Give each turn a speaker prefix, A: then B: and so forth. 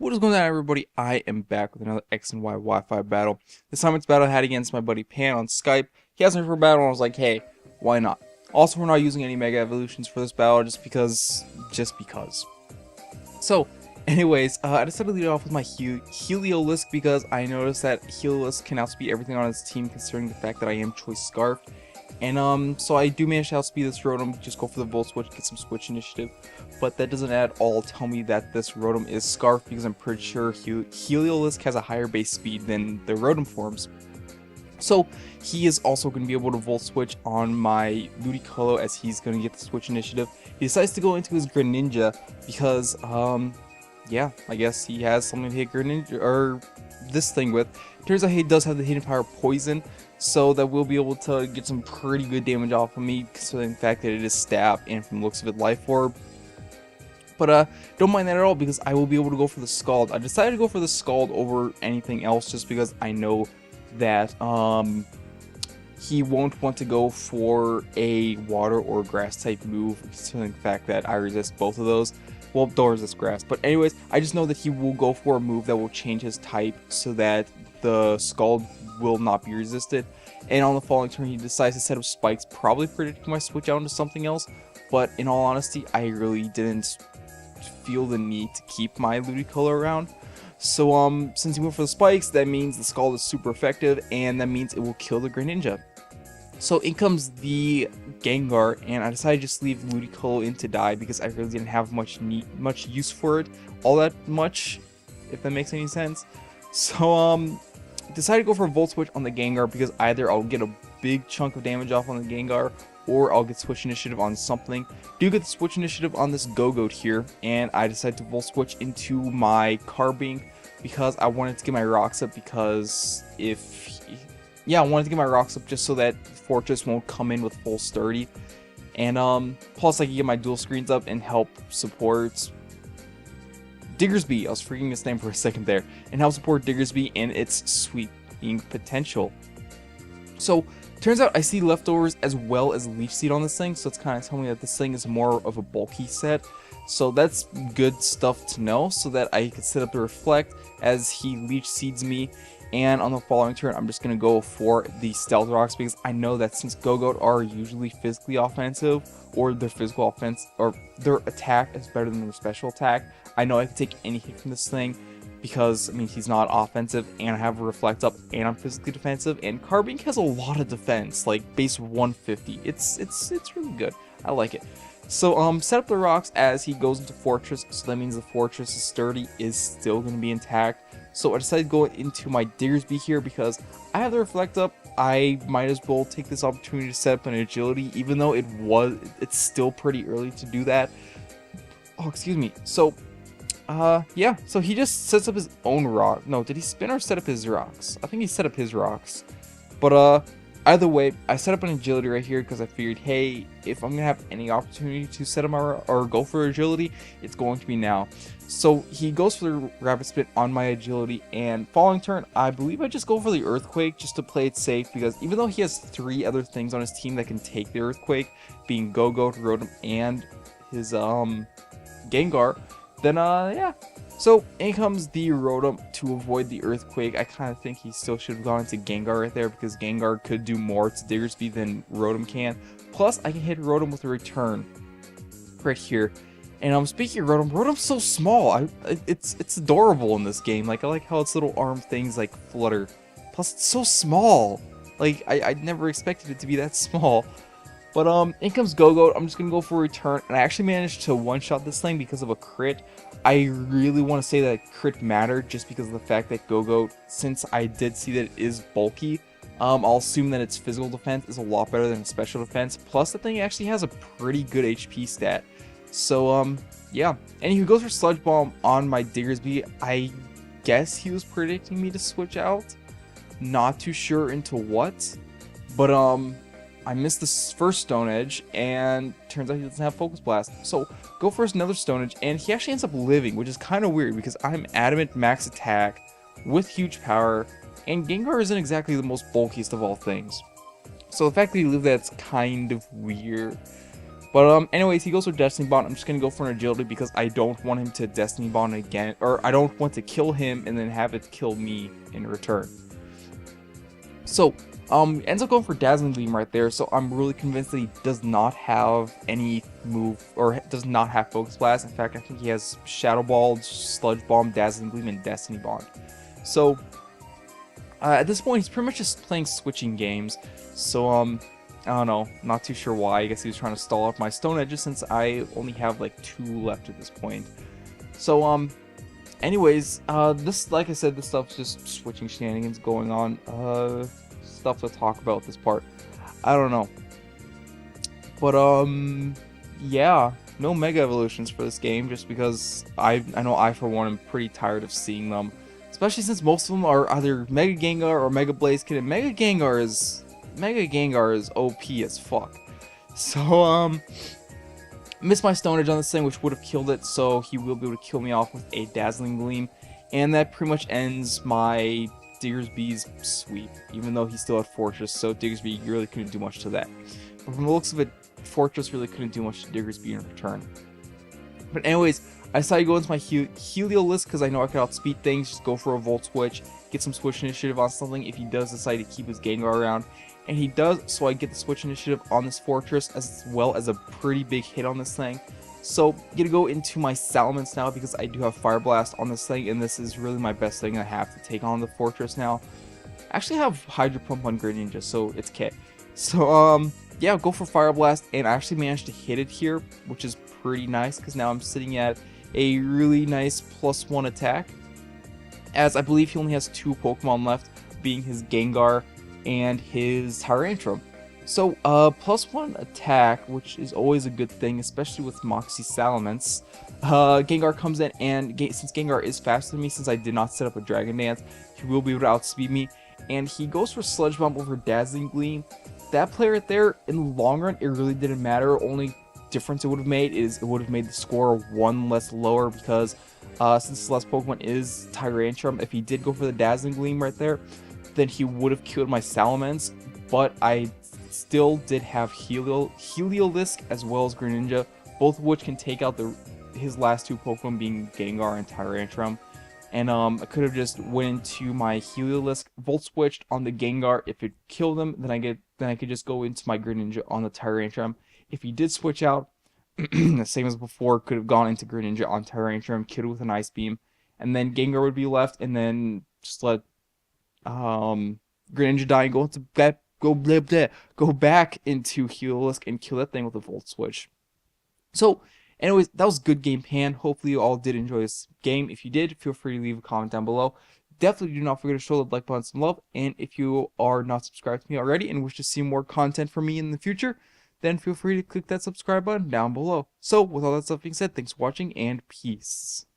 A: What is going on, everybody? I am back with another X and Y Wi-Fi battle. This time it's battle I had against my buddy Pan on Skype. He asked me for a battle and I was like, hey, why not? Also, we're not using any Mega Evolutions for this battle just because. So, anyways, I decided to lead off with my Heliolisk because I noticed that Heliolisk can outspeed everything on his team considering the fact that I am Choice Scarfed. And so I do manage to outspeed this Rotom, just go for the Volt Switch, get some Switch Initiative. But that doesn't at all tell me that this Rotom is Scarfed because I'm pretty sure Heliolisk has a higher base speed than the Rotom forms. So he is also going to be able to Volt Switch on my Ludicolo as he's going to get the Switch Initiative. He decides to go into his Greninja because, yeah, I guess he has something to hit Greninja, or this thing with. Turns out he does have the hidden power Poison, so that we'll be able to get some pretty good damage off of me, considering the fact that it is Stab and from the looks of it Life Orb. But don't mind that at all because I will be able to go for the Scald. I decided to go for the Scald over anything else just because I know that he won't want to go for a water or grass type move, considering the fact that I resist both of those. Well, don't resist grass, but anyways, I just know that he will go for a move that will change his type so that the Scald will not be resisted. And on the following turn, he decides to set up spikes, probably predicting my switch out into something else. But in all honesty, I really didn't feel the need to keep my Ludicolo around. So since he went for the spikes, that means the Scald is super effective, and that means it will kill the Greninja. So in comes the Gengar, and I decided to just leave Ludicolo in to die because I really didn't have much use for it, all that much, if that makes any sense. So decided to go for a Volt Switch on the Gengar because either I'll get a big chunk of damage off on the Gengar, or I'll get Switch Initiative on something. Do get the Switch Initiative on this Go-Goat here, and I decided to Volt Switch into my Carbink because I wanted to get my rocks up because I wanted to get my rocks up just so that Fortress won't come in with full sturdy. And plus I can get my dual screens up and help support Diggersby. I was forgetting his name for a second there. And help support Diggersby and its sweeping potential. So, turns out I see leftovers as well as Leech Seed on this thing, so it's kind of telling me that this thing is more of a bulky set. So that's good stuff to know, so that I can set up the Reflect as he Leech Seeds me. And on the following turn, I'm just going to go for the Stealth Rocks because I know that since Go-Goat are usually physically offensive, or their physical offense, or their attack is better than their special attack, I know I can take any hit from this thing because, I mean, he's not offensive, and I have a Reflect up, and I'm physically defensive, and Carbink has a lot of defense, like base 150. It's really good. I like it. So, set up the rocks as he goes into Fortress, so that means the Fortress's sturdy is still going to be intact. So I decided to go into my Diggersby here because I have the Reflect up. I might as well take this opportunity to set up an Agility, even though it's still pretty early to do that. Oh, excuse me. So, yeah. So he just sets up his own rock. No, did he spin or set up his rocks? I think he set up his rocks. But, either way, I set up an Agility right here because I figured, hey, if I'm going to have any opportunity to set up or go for Agility, it's going to be now. So he goes for the Rapid Spit on my Agility, and following turn, I believe I just go for the Earthquake just to play it safe because even though he has 3 other things on his team that can take the Earthquake, being Go-Goat, Rotom, and his Gengar, then yeah. So in comes the Rotom to avoid the Earthquake. I kind of think he still should have gone into Gengar right there because Gengar could do more to Diggersby than Rotom can. Plus, I can hit Rotom with a Return right here. And speaking of Rotom, Rotom's so small. It's adorable in this game. Like, I like how its little arm things like flutter. Plus, it's so small. Like, I never expected it to be that small. But in comes Go-Goat. I'm just gonna go for a Return, and I actually managed to one-shot this thing because of a crit. I really want to say that crit mattered just because of the fact that Go-Goat, since I did see that it is bulky, I'll assume that its physical defense is a lot better than its special defense. Plus, the thing actually has a pretty good HP stat. So, yeah. And he goes for Sludge Bomb on my Diggersby. I guess he was predicting me to switch out. Not too sure into what. But, I missed this first Stone Edge, and turns out he doesn't have Focus Blast. So, go for another Stone Edge, and he actually ends up living, which is kind of weird because I'm Adamant Max Attack with huge power, and Gengar isn't exactly the most bulkiest of all things. So the fact that he lived, that's kind of weird. But anyways, he goes for Destiny Bond. I'm just gonna go for an agility because I don't want him to Destiny Bond again, or I don't want to kill him and then have it kill me in return. So ends up going for Dazzling Gleam right there. So I'm really convinced that he does not have any move, or does not have Focus Blast. In fact, I think he has Shadow Ball, Sludge Bomb, Dazzling Gleam, and Destiny Bond. So at this point, he's pretty much just playing switching games. So I don't know, not too sure why. I guess he was trying to stall out my Stone Edges since I only have like 2 left at this point. So anyways, this, like I said, this stuff's just switching shenanigans going on. Stuff to talk about this part. I don't know. But yeah, no Mega Evolutions for this game, just because I know I for one am pretty tired of seeing them. Especially since most of them are either Mega Gengar or Mega Blaziken, and Mega Gengar is OP as fuck. So missed my Stone Edge on this thing, which would have killed it, so he will be able to kill me off with a Dazzling Gleam. And that pretty much ends my Diggersby's sweep, even though he still had Fortress, so Diggersby really couldn't do much to that. But from the looks of it, Fortress really couldn't do much to Diggersby in return. But anyways, I decided to go into my Heliolisk because I know I can outspeed things, just go for a Volt Switch, get some Switch Initiative on something if he does decide to keep his Gengar around. And he does, so I get the Switch Initiative on this Fortress as well as a pretty big hit on this thing. So, I'm gonna go into my Salamence now because I do have Fire Blast on this thing, and this is really my best thing I have to take on the Fortress now. I actually have Hydro Pump on Greninja, so it's K. So, yeah, go for Fire Blast, and I actually managed to hit it here, which is pretty nice because now I'm sitting at a really nice +1 attack, as I believe he only has 2 Pokemon left, being his Gengar and his Tyrantrum. So, +1 attack, which is always a good thing, especially with Moxie Salamence. Gengar comes in, and since Gengar is faster than me, since I did not set up a Dragon Dance, he will be able to outspeed me. And he goes for Sludge Bomb over Dazzling Gleam. That play right there, in the long run, it really didn't matter. Only difference it would have made is it would have made the score 1 less lower because since the last Pokemon is Tyrantrum, if he did go for the Dazzling Gleam right there, then he would have killed my Salamence, but I still did have Heliolisk as well as Greninja, both of which can take out his last 2 Pokemon being Gengar and Tyrantrum. And I could have just went into my Heliolisk, Volt Switched on the Gengar. If it killed him, then I could just go into my Greninja on the Tyrantrum. If he did switch out, the same as before, could have gone into Greninja on Tyrantrum, killed with an Ice Beam, and then Gengar would be left, and then just let Greninja die and go back into Heliolisk and kill that thing with a Volt Switch. So, anyways, that was good game plan. Hopefully you all did enjoy this game. If you did, feel free to leave a comment down below. Definitely do not forget to show the like button some love. And if you are not subscribed to me already and wish to see more content from me in the future, then feel free to click that subscribe button down below. So, with all that stuff being said, thanks for watching and peace.